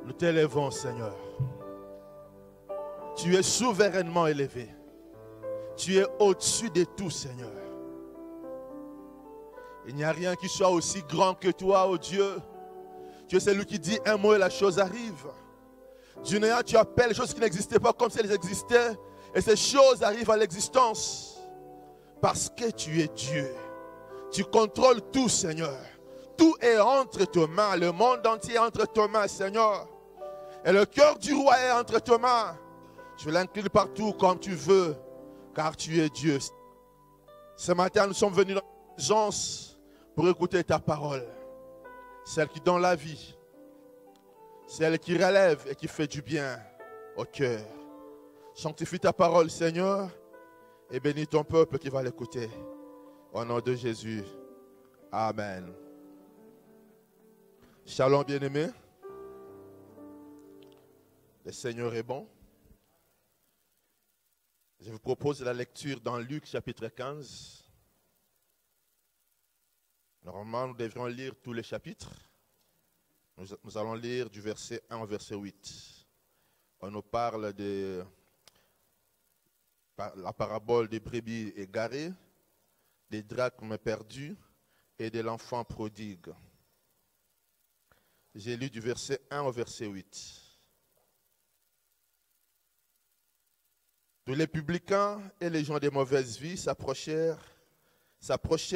Nous t'élevons, Seigneur. Tu es souverainement élevé. Tu es au-dessus de tout, Seigneur. Il n'y a rien qui soit aussi grand que toi, ô Dieu. Tu es celui qui dit un mot et la chose arrive. Du néant, tu appelles les choses qui n'existaient pas comme si elles existaient. Et ces choses arrivent à l'existence. Parce que tu es Dieu. Tu contrôles tout, Seigneur. Tout est entre tes mains. Le monde entier est entre tes mains, Seigneur. Et le cœur du roi est entre tes mains. Tu l'inclines partout comme tu veux. Car tu es Dieu. Ce matin, nous sommes venus dans la présence pour écouter ta parole. Celle qui donne la vie. Celle qui relève et qui fait du bien au cœur. Sanctifie ta parole, Seigneur, et bénis ton peuple qui va l'écouter. Au nom de Jésus. Amen. Shalom, bien-aimés. Le Seigneur est bon. Je vous propose la lecture dans Luc chapitre 15. Normalement, nous devrions lire tous les chapitres. Nous allons lire du verset 1 au verset 8. On nous parle de la parabole des brebis égarées, des drachmes perdus et de l'enfant prodigue. J'ai lu du verset 1 au verset 8. Tous les publicains et les gens de mauvaise vie s'approchaient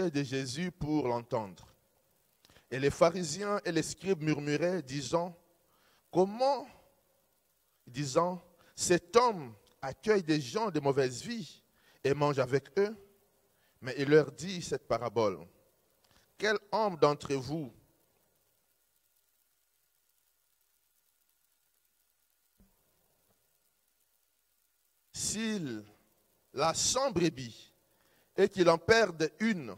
de Jésus pour l'entendre. Et les pharisiens et les scribes murmuraient, disant, cet homme accueille des gens de mauvaise vie et mange avec eux. Mais il leur dit cette parabole. Quel homme d'entre vous s'il a 100 brebis et qu'il en perde une,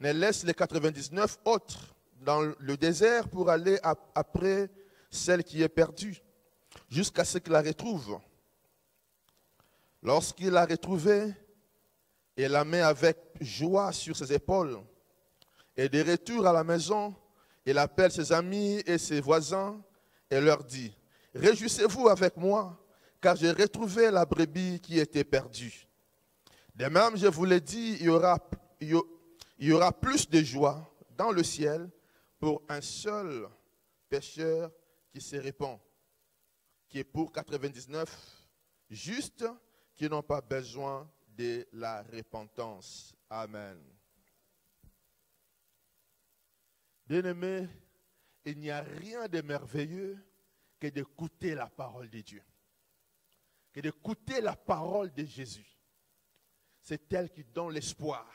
ne laisse les 99 autres dans le désert pour aller après celle qui est perdue, jusqu'à ce qu'il la retrouve. Lorsqu'il l'a retrouvée, il la met avec joie sur ses épaules. Et de retour à la maison, il appelle ses amis et ses voisins et leur dit, « Réjouissez-vous avec moi, car j'ai retrouvé la brebis qui était perdue. » De même, je vous l'ai dit, il y aura plus de joie dans le ciel pour un seul pécheur qui se répand, qui est pour 99 justes qui n'ont pas besoin de la repentance. Amen. Bien-aimés, il n'y a rien de merveilleux que d'écouter la parole de Dieu, que d'écouter la parole de Jésus. C'est elle qui donne l'espoir,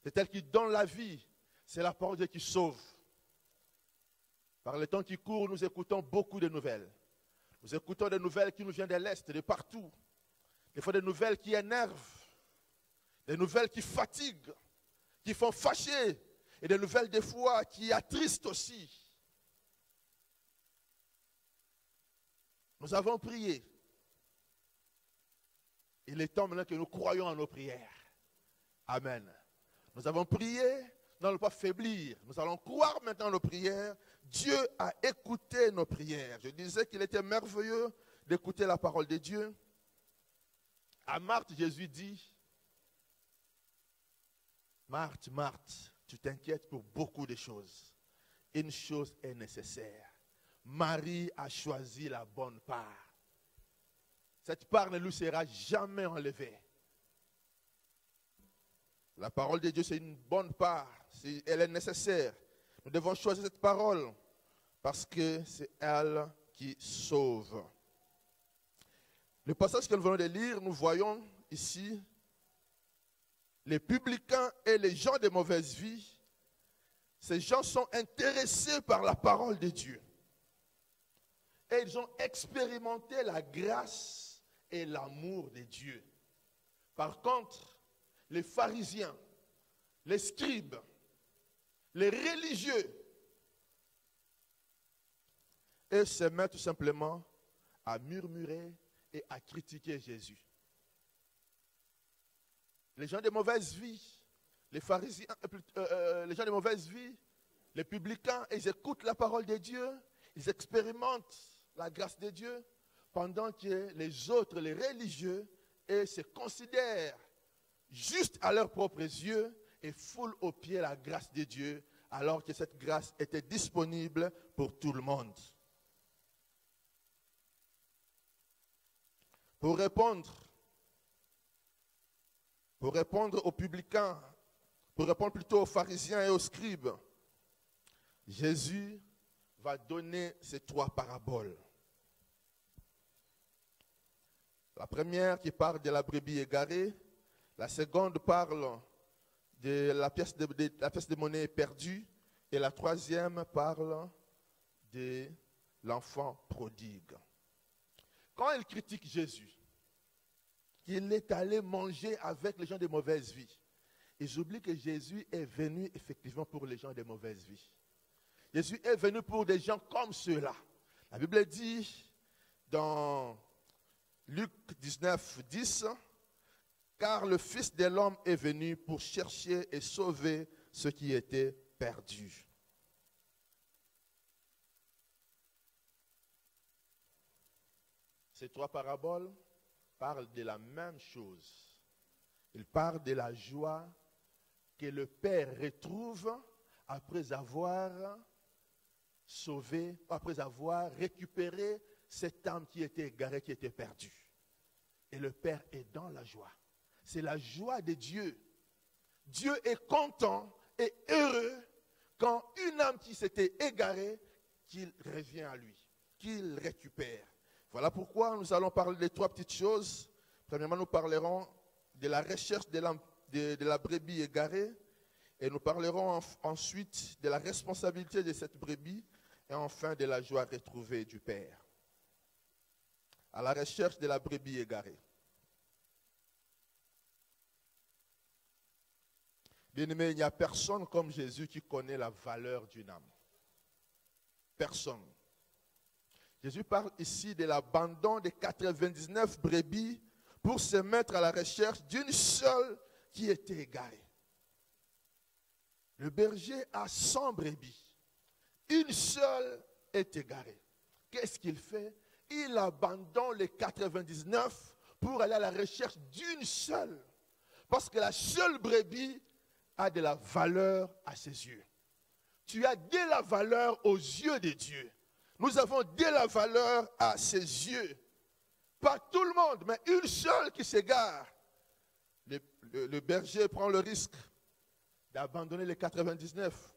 c'est elle qui donne la vie, c'est la parole de Dieu qui sauve. Par le temps qui court, nous écoutons beaucoup de nouvelles. Nous écoutons des nouvelles qui nous viennent de l'Est, de partout. Des fois des nouvelles qui énervent, des nouvelles qui fatiguent, qui font fâcher, et des nouvelles des fois qui attristent aussi. Nous avons prié. Il est temps maintenant que nous croyons en nos prières. Amen. Nous avons prié, nous n'allons pas faiblir. Nous allons croire maintenant en nos prières. Dieu a écouté nos prières. Je disais qu'il était merveilleux d'écouter la parole de Dieu. À Marthe, Jésus dit, « Marthe, Marthe, tu t'inquiètes pour beaucoup de choses. Une chose est nécessaire. Marie a choisi la bonne part. Cette part ne lui sera jamais enlevée. » La parole de Dieu, c'est une bonne part. Elle est nécessaire. Nous devons choisir cette parole parce que c'est elle qui sauve. Le passage que nous venons de lire, nous voyons ici les publicains et les gens de mauvaise vie. Ces gens sont intéressés par la parole de Dieu. Et ils ont expérimenté la grâce et l'amour de Dieu. Par contre, les pharisiens, les scribes, les religieux, eux se mettent tout simplement à murmurer et à critiquer Jésus. Les gens de mauvaise vie, les pharisiens, les gens de mauvaise vie, les publicains, ils écoutent la parole de Dieu, Ils expérimentent la grâce de Dieu pendant que les autres, les religieux, et se considèrent juste à leurs propres yeux et foulent aux pieds la grâce de Dieu, alors que cette grâce était disponible pour tout le monde. Pour répondre aux publicains, pour répondre plutôt aux pharisiens et aux scribes, Jésus va donner ces 3 paraboles. La première qui parle de la brebis égarée, la seconde parle de la pièce de monnaie perdue, et la troisième parle de l'enfant prodigue. Quand ils critiquent Jésus, qu'il est allé manger avec les gens de mauvaise vie, ils oublient que Jésus est venu effectivement pour les gens de mauvaise vie. Jésus est venu pour des gens comme ceux-là. La Bible dit dans Luc 19, 10, « Car le Fils de l'homme est venu pour chercher et sauver ceux qui étaient perdus. » Ces 3 paraboles parlent de la même chose. Ils parlent de la joie que le Père retrouve après avoir sauvé, après avoir récupéré cette âme qui était égarée, qui était perdue. Et le Père est dans la joie. C'est la joie de Dieu. Dieu est content et heureux quand une âme qui s'était égarée, qu'il revient à lui, qu'il récupère. Voilà pourquoi nous allons parler de 3 petites choses. Premièrement, nous parlerons de la recherche de la brebis égarée. Et nous parlerons ensuite de la responsabilité de cette brebis. Et enfin de la joie retrouvée du Père. À la recherche de la brebis égarée. Bien-aimé, il n'y a personne comme Jésus qui connaît la valeur d'une âme. Personne. Jésus parle ici de l'abandon des 99 brebis pour se mettre à la recherche d'une seule qui était égarée. Le berger a 100 brebis. Une seule est égarée. Qu'est-ce qu'il fait? Il abandonne les 99 pour aller à la recherche d'une seule. Parce que la seule brebis a de la valeur à ses yeux. Tu as de la valeur aux yeux de Dieu. Nous avons de la valeur à ses yeux. Pas tout le monde, mais une seule qui s'égare. Le berger prend le risque d'abandonner les 99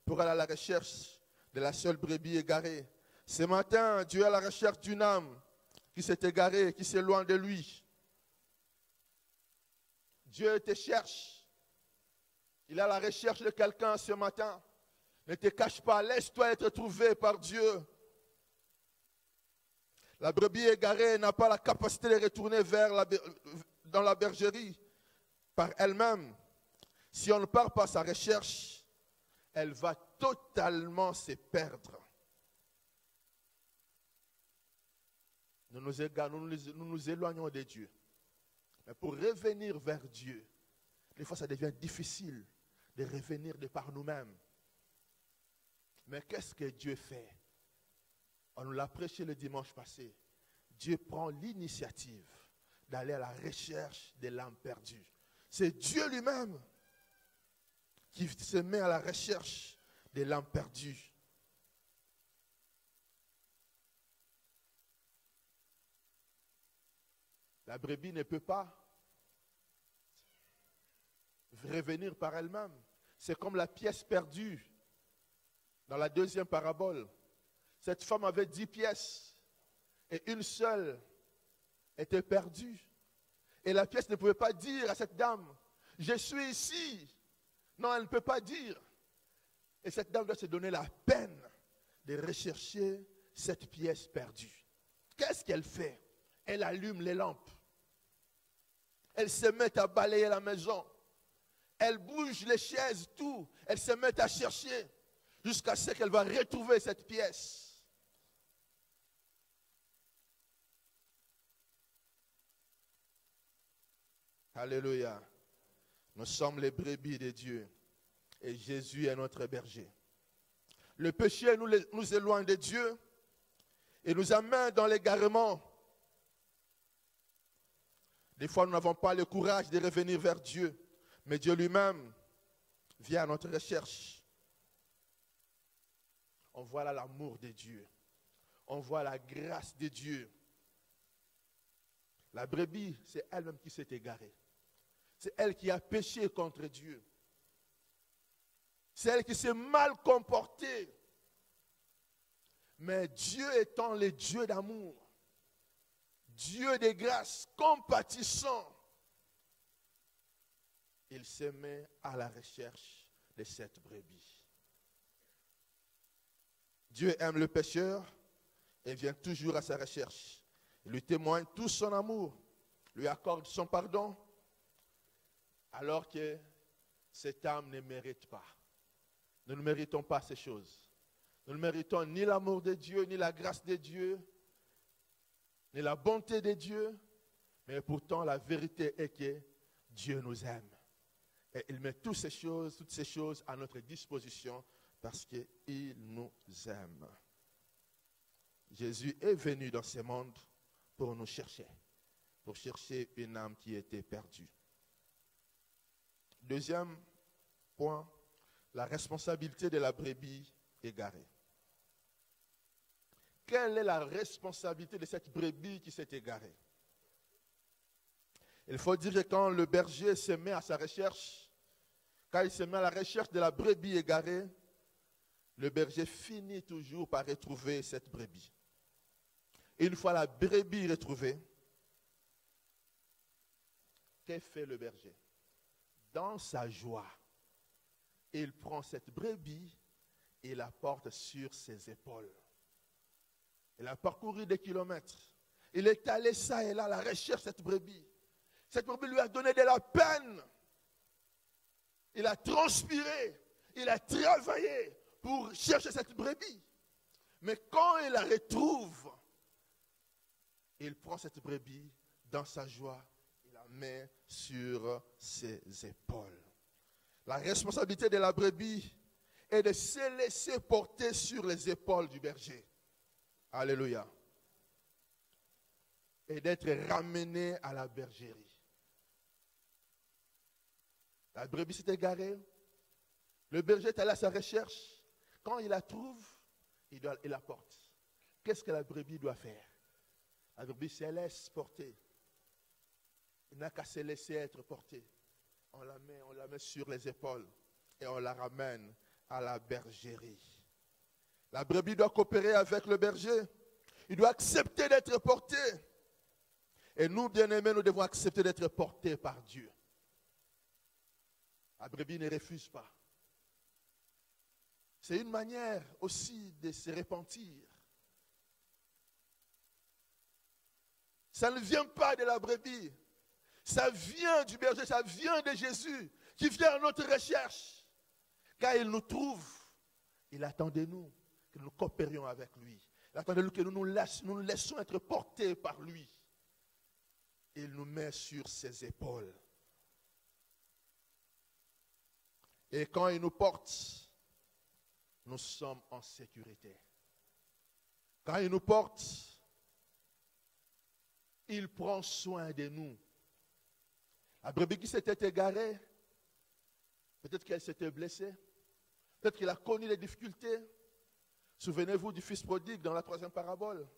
pour aller à la recherche de la seule brebis égarée. Ce matin, Dieu est à la recherche d'une âme qui s'est égarée, qui s'éloigne de lui. Dieu te cherche. Il est à la recherche de quelqu'un ce matin. Ne te cache pas, laisse-toi être trouvé par Dieu. La brebis égarée n'a pas la capacité de retourner dans la bergerie par elle-même. Si on ne part pas à sa recherche, elle va totalement se perdre. Nous nous éloignons de Dieu. Mais pour revenir vers Dieu, des fois ça devient difficile de revenir de par nous-mêmes. Mais qu'est-ce que Dieu fait? On nous l'a prêché le dimanche passé. Dieu prend l'initiative d'aller à la recherche de l'âme perdue. C'est Dieu lui-même qui se met à la recherche de l'âme perdue. La brebis ne peut pas revenir par elle-même. C'est comme la pièce perdue dans la deuxième parabole. Cette femme avait 10 pièces et une seule était perdue. Et la pièce ne pouvait pas dire à cette dame, « Je suis ici ». Non, elle ne peut pas dire. Et cette dame doit se donner la peine de rechercher cette pièce perdue. Qu'est-ce qu'elle fait? Elle allume les lampes. Elle se met à balayer la maison. Elle bouge les chaises, tout. Elle se met à chercher jusqu'à ce qu'elle va retrouver cette pièce. Alléluia. Nous sommes les brebis de Dieu et Jésus est notre berger. Le péché nous éloigne de Dieu et nous amène dans l'égarement. Des fois, nous n'avons pas le courage de revenir vers Dieu, mais Dieu lui-même vient à notre recherche. On voit là l'amour de Dieu. On voit la grâce de Dieu. La brebis, c'est elle-même qui s'est égarée. C'est elle qui a péché contre Dieu. C'est elle qui s'est mal comportée. Mais Dieu étant le Dieu d'amour, Dieu de grâce, compatissant, il se met à la recherche de cette brebis. Dieu aime le pécheur et vient toujours à sa recherche. Il lui témoigne tout son amour, lui accorde son pardon, alors que cette âme ne mérite pas. Nous ne méritons pas ces choses. Nous ne méritons ni l'amour de Dieu, ni la grâce de Dieu, ni la bonté de Dieu, mais pourtant la vérité est que Dieu nous aime. Et il met toutes ces choses à notre disposition parce qu'il nous aime. Jésus est venu dans ce monde pour nous chercher, pour chercher une âme qui était perdue. Deuxième point, la responsabilité de la brebis égarée. Quelle est la responsabilité de cette brebis qui s'est égarée? Il faut dire que quand le berger se met à sa recherche, quand il se met à la recherche de la brebis égarée, le berger finit toujours par retrouver cette brebis. Et une fois la brebis retrouvée, que fait le berger? Dans sa joie, il prend cette brebis et la porte sur ses épaules. Il a parcouru des kilomètres. Il est allé ça et là à la recherche de cette brebis. Cette brebis lui a donné de la peine. Il a transpiré. Il a travaillé pour chercher cette brebis. Mais quand il la retrouve, il prend cette brebis dans sa joie. Il la met sur ses épaules. La responsabilité de la brebis est de se laisser porter sur les épaules du berger. Alléluia. Et d'être ramené à la bergerie. La brebis s'est égarée. Le berger est allé à sa recherche. Quand il la trouve, il la porte. Qu'est-ce que la brebis doit faire? La brebis se laisse porter. Il n'a qu'à se laisser être porté. On la met sur les épaules et on la ramène à la bergerie. La brebis doit coopérer avec le berger. Il doit accepter d'être porté. Et nous, bien-aimés, nous devons accepter d'être portés par Dieu. La brebis ne refuse pas. C'est une manière aussi de se repentir. Ça ne vient pas de la brebis. Ça vient du berger, ça vient de Jésus qui vient à notre recherche. Quand il nous trouve, il attend de nous que nous coopérions avec lui. Il attend de nous que nous nous laissons être portés par lui. Il nous met sur ses épaules. Et quand il nous porte, nous sommes en sécurité. Quand il nous porte, il prend soin de nous. La brebis qui s'était égarée, peut-être qu'elle s'était blessée, peut-être qu'elle a connu les difficultés. Souvenez-vous du fils prodigue dans la 3e parabole.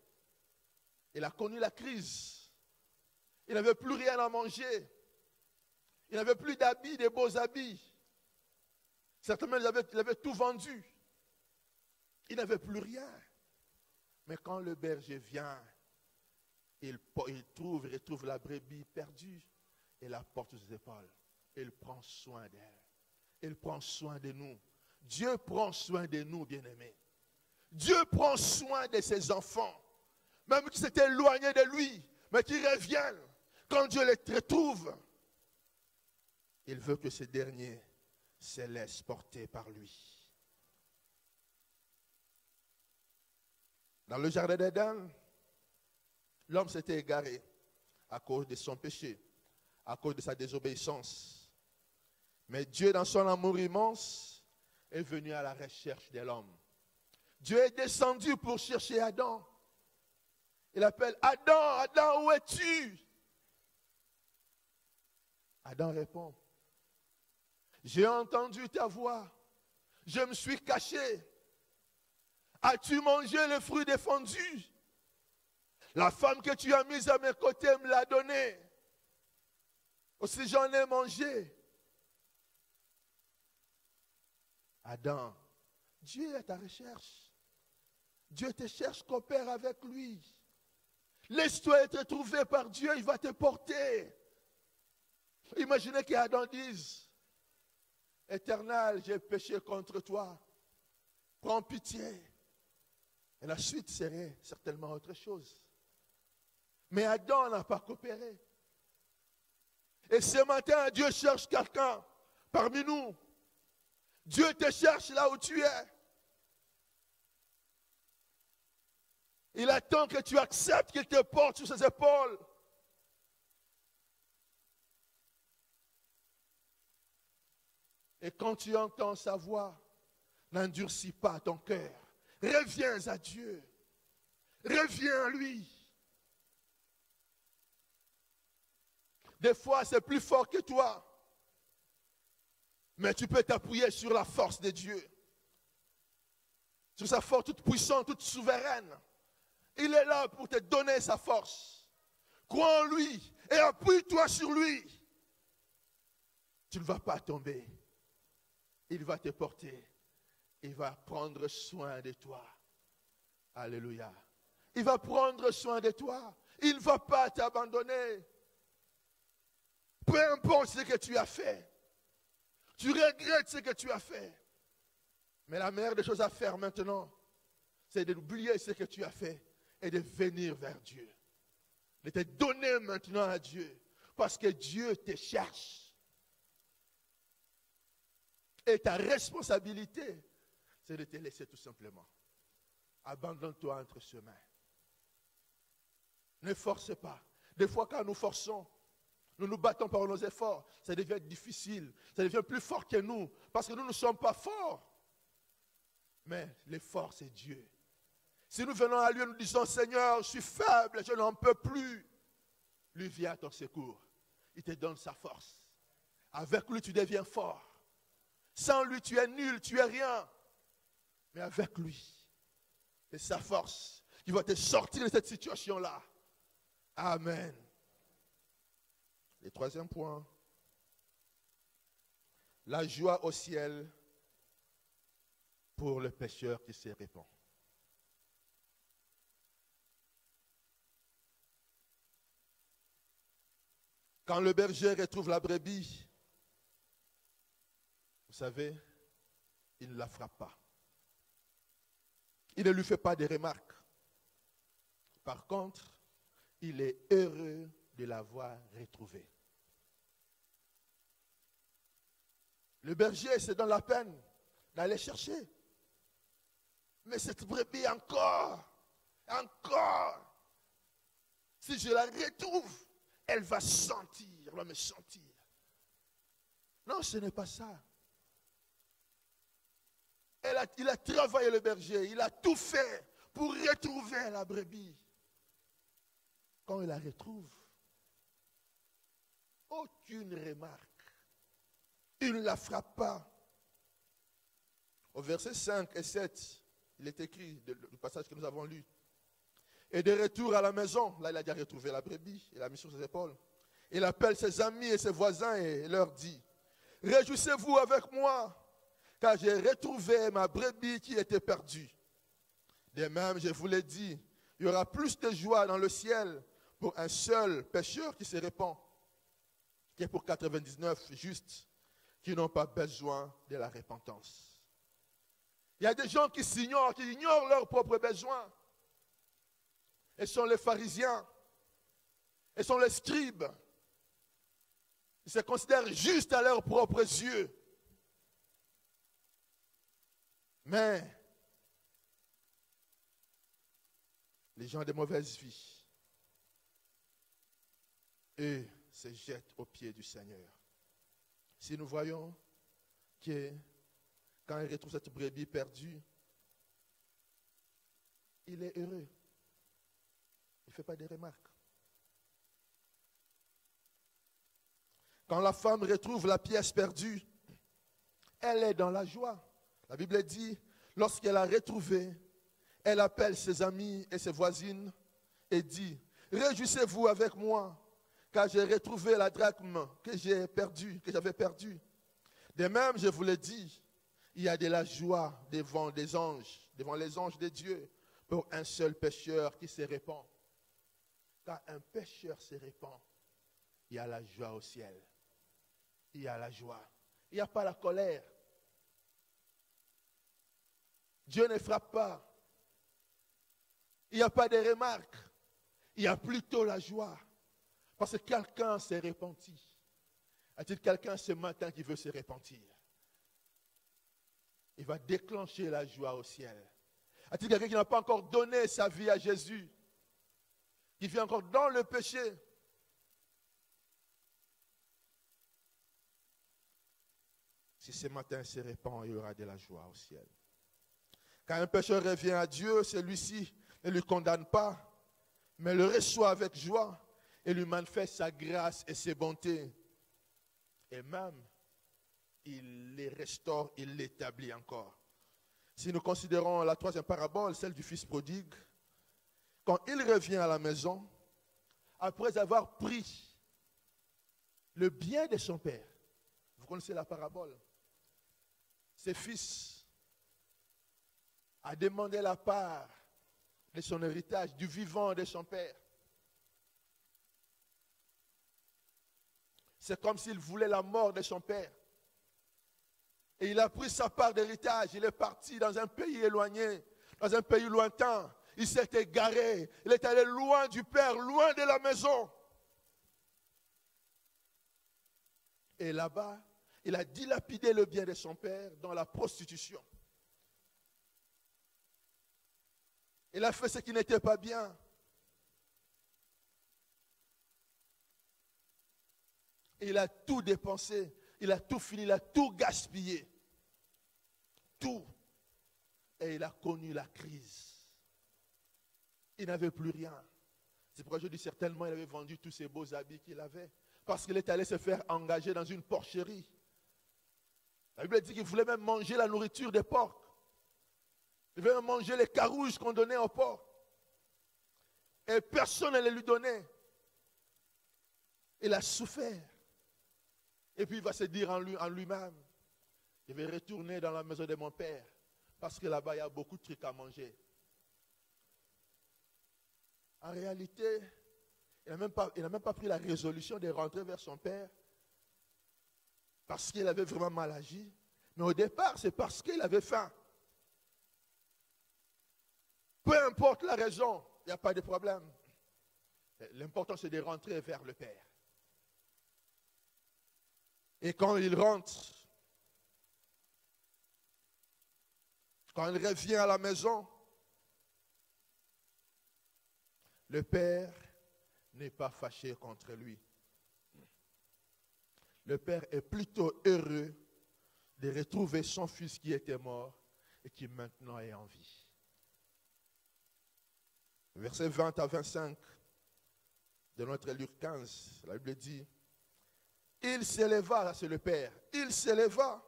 Il a connu la crise. Il n'avait plus rien à manger. Il n'avait plus d'habits, de beaux habits. Certainement, il avait tout vendu. Il n'avait plus rien. Mais quand le berger vient, il retrouve la brebis perdue et la porte sur ses épaules. Il prend soin d'elle. Il prend soin de nous. Dieu prend soin de nous, bien-aimés. Dieu prend soin de ses enfants, même qui s'étaient éloignés de lui, mais qui reviennent. Quand Dieu les retrouve, il veut que ces derniers se laissent porter par lui. Dans le jardin d'Éden, l'homme s'était égaré à cause de son péché, à cause de sa désobéissance. Mais Dieu, dans son amour immense, est venu à la recherche de l'homme. Dieu est descendu pour chercher Adam. Il appelle Adam, Adam, où es-tu? Adam répond, j'ai entendu ta voix, je me suis caché. As-tu mangé le fruit défendu? La femme que tu as mise à mes côtés me l'a donnée. Aussi j'en ai mangé. Adam, Dieu est à ta recherche. Dieu te cherche, coopère avec lui. Laisse-toi être trouvé par Dieu, il va te porter. Imaginez qu'Adam dise, Éternel, j'ai péché contre toi. Prends pitié. Et la suite serait certainement autre chose. Mais Adam n'a pas coopéré. Et ce matin, Dieu cherche quelqu'un parmi nous. Dieu te cherche là où tu es. Il attend que tu acceptes qu'il te porte sur ses épaules. Et quand tu entends sa voix, n'endurcis pas ton cœur. Reviens à Dieu. Reviens à lui. Des fois, c'est plus fort que toi. Mais tu peux t'appuyer sur la force de Dieu. Sur sa force toute puissante, toute souveraine. Il est là pour te donner sa force. Crois en lui et appuie-toi sur lui. Tu ne vas pas tomber. Il va te porter. Il va prendre soin de toi. Alléluia. Il va prendre soin de toi. Il ne va pas t'abandonner. Peu importe ce que tu as fait. Tu regrettes ce que tu as fait. Mais la meilleure des choses à faire maintenant, c'est d'oublier ce que tu as fait et de venir vers Dieu. De te donner maintenant à Dieu. Parce que Dieu te cherche. Et ta responsabilité, c'est de te laisser tout simplement. Abandonne-toi entre ses mains. Ne force pas. Des fois, quand nous forçons, nous nous battons par nos efforts, ça devient difficile, ça devient plus fort que nous, parce que nous ne sommes pas forts. Mais l'effort, c'est Dieu. Si nous venons à lui et nous disons, Seigneur, je suis faible, je n'en peux plus, lui vient à ton secours. Il te donne sa force. Avec lui, tu deviens fort. Sans lui, tu es nul, tu es rien. Mais avec lui, c'est sa force qui va te sortir de cette situation-là. Amen. Le troisième point, la joie au ciel pour le pécheur qui se répand. Quand le berger retrouve la brebis, vous savez, il ne la frappe pas. Il ne lui fait pas de remarques. Par contre, il est heureux de l'avoir retrouvée. Le berger se donne la peine d'aller chercher. Mais cette brebis encore, si je la retrouve, elle va sentir, elle va me sentir. Non, ce n'est pas ça. Il a travaillé le berger, il a tout fait pour retrouver la brebis. Quand il la retrouve, aucune remarque. Il ne la frappe pas. Au verset 5 et 7, il est écrit, du passage que nous avons lu. Et de retour à la maison, là il a déjà retrouvé la brebis, il l'a mis sur ses épaules. Il appelle ses amis et ses voisins et leur dit, réjouissez-vous avec moi, car j'ai retrouvé ma brebis qui était perdue. De même, je vous l'ai dit, il y aura plus de joie dans le ciel pour un seul pécheur qui se répand, que pour 99 justes qui n'ont pas besoin de la repentance. Il y a des gens qui s'ignorent, qui ignorent leurs propres besoins. Ils sont les pharisiens. Ils sont les scribes. Ils se considèrent justes à leurs propres yeux. Mais les gens de mauvaise vie, eux, se jettent aux pieds du Seigneur. Si nous voyons que quand il retrouve cette brebis perdue, il est heureux. Il ne fait pas de remarques. Quand la femme retrouve la pièce perdue, elle est dans la joie. La Bible dit, lorsqu'elle a retrouvé, elle appelle ses amis et ses voisines et dit, réjouissez-vous avec moi, car j'ai retrouvé la drachme que j'avais perdue. De même, je vous le dis, il y a de la joie devant les anges de Dieu, pour un seul pécheur qui se répand. Quand un pécheur se répand, il y a la joie au ciel. Il y a la joie. Il n'y a pas la colère. Dieu ne frappe pas. Il n'y a pas de remarques. Il y a plutôt la joie. Parce que quelqu'un s'est repenti. A-t-il quelqu'un ce matin qui veut se repentir? Il va déclencher la joie au ciel. A-t-il quelqu'un qui n'a pas encore donné sa vie à Jésus? Qui vit encore dans le péché? Si ce matin se répand, il y aura de la joie au ciel. Quand un pécheur revient à Dieu, celui-ci ne lui condamne pas, mais le reçoit avec joie et lui manifeste sa grâce et ses bontés. Et même, il les restaure, il l'établit encore. Si nous considérons la troisième parabole, celle du fils prodigue, quand il revient à la maison, après avoir pris le bien de son père, vous connaissez la parabole, ses fils a demandé la part de son héritage, du vivant de son père. C'est comme s'il voulait la mort de son père. Et il a pris sa part d'héritage. Il est parti dans un pays éloigné, dans un pays lointain. Il s'est égaré. Il est allé loin du père, loin de la maison. Et là-bas, il a dilapidé le bien de son père dans la prostitution. Il a fait ce qui n'était pas bien. Et il a tout dépensé. Il a tout fini, il a tout gaspillé. Tout. Et il a connu la crise. Il n'avait plus rien. C'est pourquoi je dis certainement il avait vendu tous ses beaux habits qu'il avait. Parce qu'il est allé se faire engager dans une porcherie. La Bible dit qu'il voulait même manger la nourriture des porcs. Il voulait même manger les carouges qu'on donnait aux porcs. Et personne ne les lui donnait. Il a souffert. Et puis il va se dire en lui-même, je vais retourner dans la maison de mon père, parce que là-bas il y a beaucoup de trucs à manger. En réalité, il n'a même pas pris la résolution de rentrer vers son père, parce qu'il avait vraiment mal agi. Mais au départ, c'est parce qu'il avait faim. Peu importe la raison, il n'y a pas de problème. L'important, c'est de rentrer vers le Père. Et quand il rentre, quand il revient à la maison, le Père n'est pas fâché contre lui. Le Père est plutôt heureux de retrouver son fils qui était mort et qui maintenant est en vie. Versets 20 à 25 de notre Luc 15, la Bible dit, il s'éleva, là c'est le Père, il s'éleva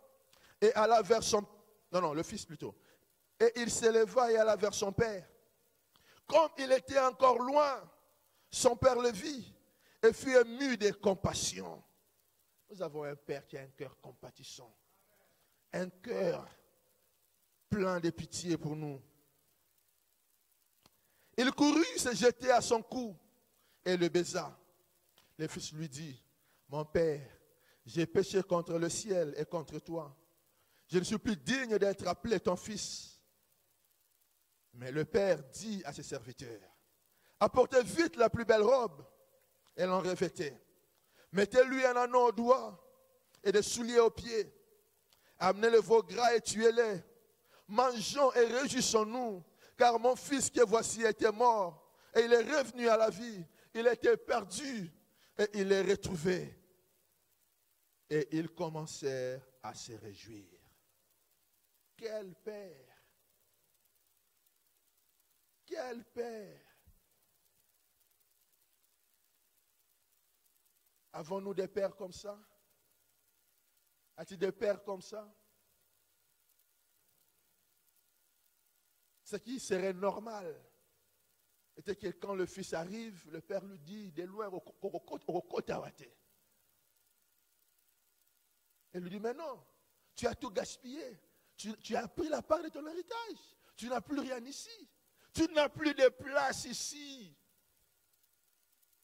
et alla vers son... Non, le Fils plutôt. Et il s'éleva et alla vers son Père. Comme il était encore loin, son Père le vit et fut ému de compassion. Nous avons un Père qui a un cœur compatissant, un cœur plein de pitié pour nous. Il courut se jeter à son cou et le baisa. Le fils lui dit, mon père, j'ai péché contre le ciel et contre toi. Je ne suis plus digne d'être appelé ton fils. Mais le père dit à ses serviteurs, apportez vite la plus belle robe et l'en revêtez. Mettez-lui un anneau au doigt et des souliers aux pieds. Amenez le veau gras et tuez-les. Mangeons et réjouissons-nous, car mon fils que voici était mort et il est revenu à la vie. Il était perdu et il est retrouvé. Et ils commencèrent à se réjouir. Quel père! Quel quel père? Avons-nous des pères comme ça? As-tu des pères comme ça? Ce qui serait normal était que quand le fils arrive, le père lui dit de loin, et lui dit, mais non, tu as tout gaspillé. Tu as pris la part de ton héritage. Tu n'as plus rien ici. Tu n'as plus de place ici.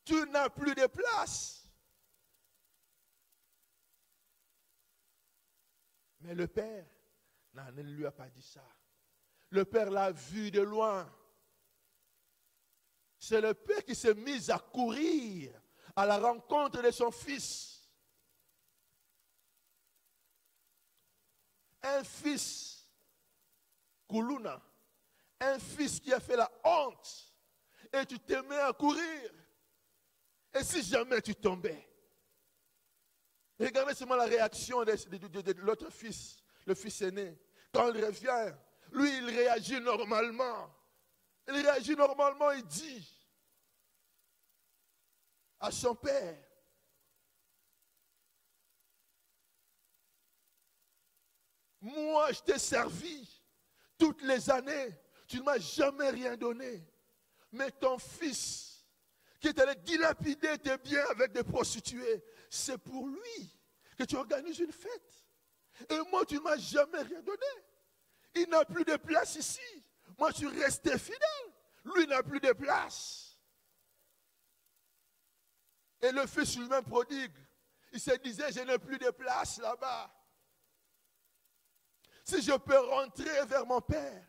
Tu n'as plus de place. Mais le père ne lui a pas dit ça. Le père l'a vu de loin. C'est le père qui s'est mis à courir à la rencontre de son fils. Un fils, Kuluna, un fils qui a fait la honte, et tu te mets à courir. Et si jamais tu tombais? Regardez seulement la réaction de l'autre fils, le fils aîné. Quand il revient, lui, il réagit normalement. Il réagit normalement, il dit à son père, moi, je t'ai servi toutes les années. Tu ne m'as jamais rien donné. Mais ton fils, qui est allé dilapider tes biens avec des prostituées, c'est pour lui que tu organises une fête. Et moi, tu ne m'as jamais rien donné. Il n'a plus de place ici. Moi, je suis resté fidèle. Lui n'a plus de place. Et le fils lui-même prodigue, il se disait, je n'ai plus de place là-bas. Si je peux rentrer vers mon père,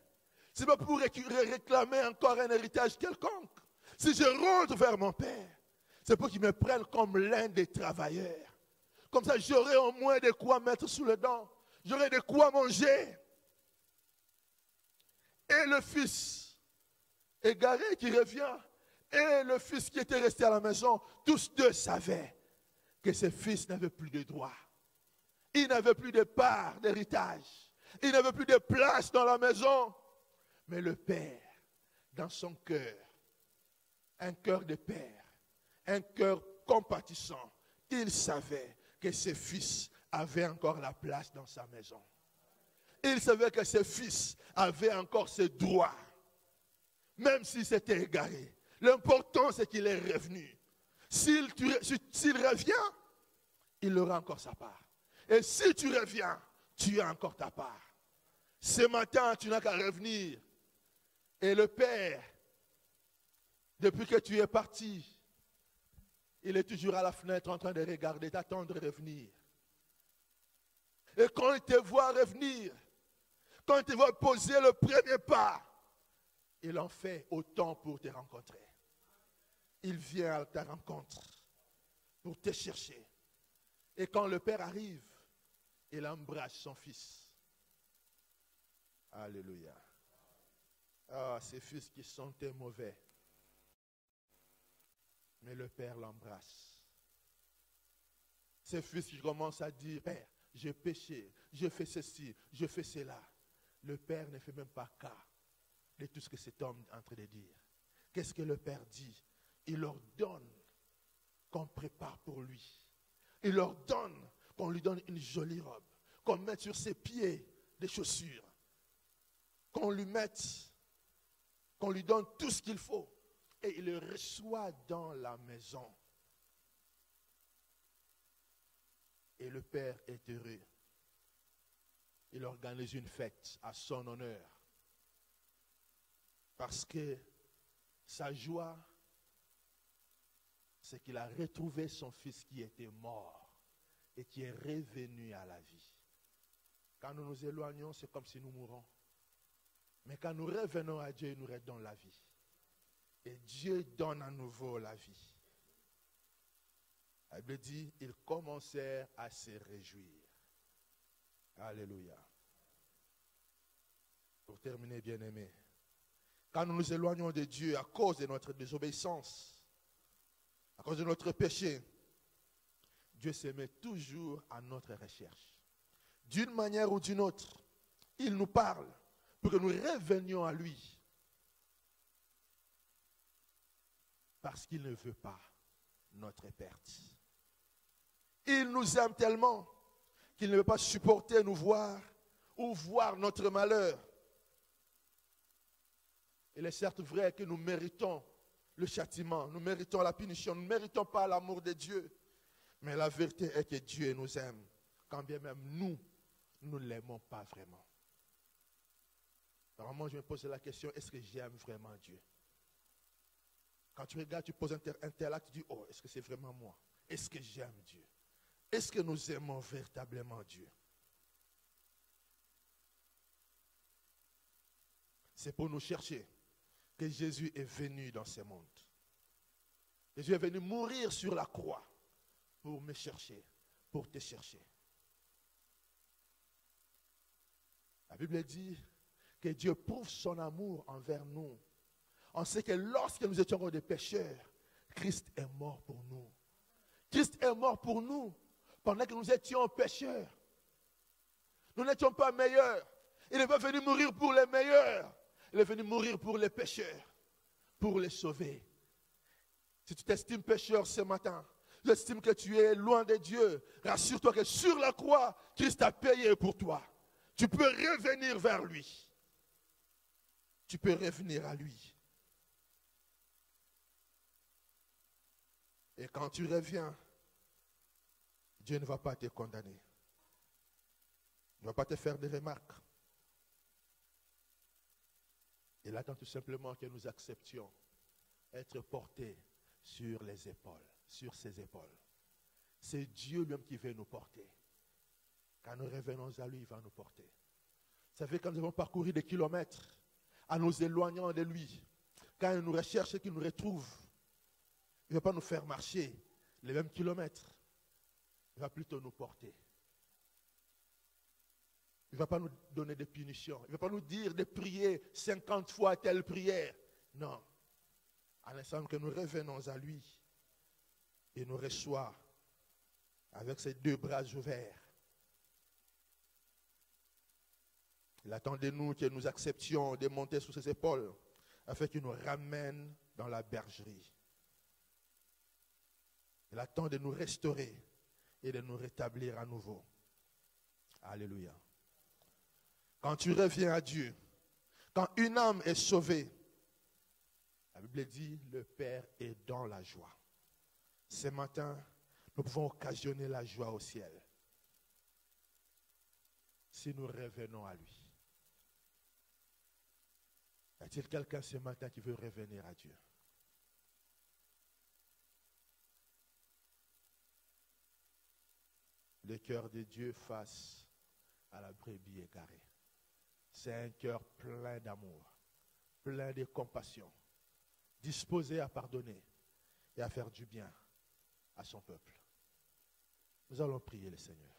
c'est pas pour réclamer encore un héritage quelconque. Si je rentre vers mon père, c'est pour qu'il me prenne comme l'un des travailleurs. Comme ça, j'aurai au moins de quoi mettre sous le dent. J'aurai de quoi manger. Et le fils égaré qui revient, et le fils qui était resté à la maison, tous deux savaient que ce fils n'avait plus de droit. Il n'avait plus de part d'héritage. Il n'avait plus de place dans la maison. Mais le père, dans son cœur, un cœur de père, un cœur compatissant, il savait que ses fils avaient encore la place dans sa maison. Il savait que ses fils avaient encore ses droits, même s'il s'était égaré. L'important, c'est qu'il est revenu. S'il revient, il aura encore sa part. Et si tu reviens, tu as encore ta part. Ce matin, tu n'as qu'à revenir. Et le Père, depuis que tu es parti, il est toujours à la fenêtre en train de regarder, t'attendre de revenir. Et quand il te voit revenir, quand il te voit poser le premier pas, il en fait autant pour te rencontrer. Il vient à ta rencontre pour te chercher. Et quand le Père arrive, il embrasse son fils. Alléluia. Ah, ces fils qui sentaient mauvais. Mais le Père l'embrasse. Ces fils qui commencent à dire, Père, j'ai péché, je fais ceci, je fais cela. Le Père ne fait même pas cas de tout ce que cet homme est en train de dire. Qu'est-ce que le Père dit? Il leur donne qu'on prépare pour lui. Il leur donne qu'on lui donne une jolie robe, qu'on mette sur ses pieds des chaussures, qu'on lui mette, qu'on lui donne tout ce qu'il faut. Et il le reçoit dans la maison. Et le Père est heureux. Il organise une fête à son honneur. Parce que sa joie, c'est qu'il a retrouvé son fils qui était mort et qui est revenu à la vie. Quand nous nous éloignons, c'est comme si nous mourons. Mais quand nous revenons à Dieu, il nous redonne la vie. Et Dieu donne à nouveau la vie. La Bible dit, ils commencèrent à se réjouir. Alléluia. Pour terminer, bien-aimés, quand nous nous éloignons de Dieu à cause de notre désobéissance, à cause de notre péché, Dieu se met toujours à notre recherche. D'une manière ou d'une autre, il nous parle pour que nous revenions à lui. parce qu'il ne veut pas notre perte. Il nous aime tellement qu'il ne veut pas supporter nous voir ou voir notre malheur. Il est certes vrai que nous méritons le châtiment, nous méritons la punition, nous ne méritons pas l'amour de Dieu. Mais la vérité est que Dieu nous aime, quand bien même nous ne l'aimons pas vraiment. Normalement, je me pose la question, est-ce que j'aime vraiment Dieu? Quand tu regardes, tu poses un tel acte, tu dis, oh, est-ce que c'est vraiment moi? Est-ce que j'aime Dieu? Est-ce que nous aimons véritablement Dieu? C'est pour nous chercher que Jésus est venu dans ce monde. Jésus est venu mourir sur la croix pour me chercher, pour te chercher. La Bible dit que Dieu prouve son amour envers nous. On sait que lorsque nous étions encore des pécheurs, Christ est mort pour nous. Christ est mort pour nous pendant que nous étions pécheurs. Nous n'étions pas meilleurs. Il n'est pas venu mourir pour les meilleurs. Il est venu mourir pour les pécheurs, pour les sauver. Si tu t'estimes pécheur ce matin, tu estimes que tu es loin de Dieu, rassure-toi que sur la croix, Christ a payé pour toi. Tu peux revenir vers lui. Tu peux revenir à lui. Et quand tu reviens, Dieu ne va pas te condamner. Il ne va pas te faire des remarques. Il attend tout simplement que nous acceptions être portés sur les épaules, sur ses épaules. C'est Dieu lui-même qui veut nous porter. Quand nous revenons à lui, il va nous porter. Vous savez, quand nous avons parcouru des kilomètres en nous éloignant de lui, quand il nous recherche et qu'il nous retrouve, il ne va pas nous faire marcher les mêmes kilomètres. Il va plutôt nous porter. Il ne va pas nous donner des punitions. Il ne va pas nous dire de prier 50 fois telle prière. Non. À l'instant que nous revenons à lui, il nous reçoit avec ses deux bras ouverts. Il attend de nous que nous acceptions de monter sur ses épaules afin qu'il nous ramène dans la bergerie. Il attend de nous restaurer et de nous rétablir à nouveau. Alléluia. Quand tu reviens à Dieu, quand une âme est sauvée, la Bible dit, le Père est dans la joie. Ce matin, nous pouvons occasionner la joie au ciel si nous revenons à lui. Y a-t-il quelqu'un ce matin qui veut revenir à Dieu? Le cœur de Dieu face à la brebis égarée. C'est un cœur plein d'amour, plein de compassion, disposé à pardonner et à faire du bien à son peuple. Nous allons prier le Seigneur.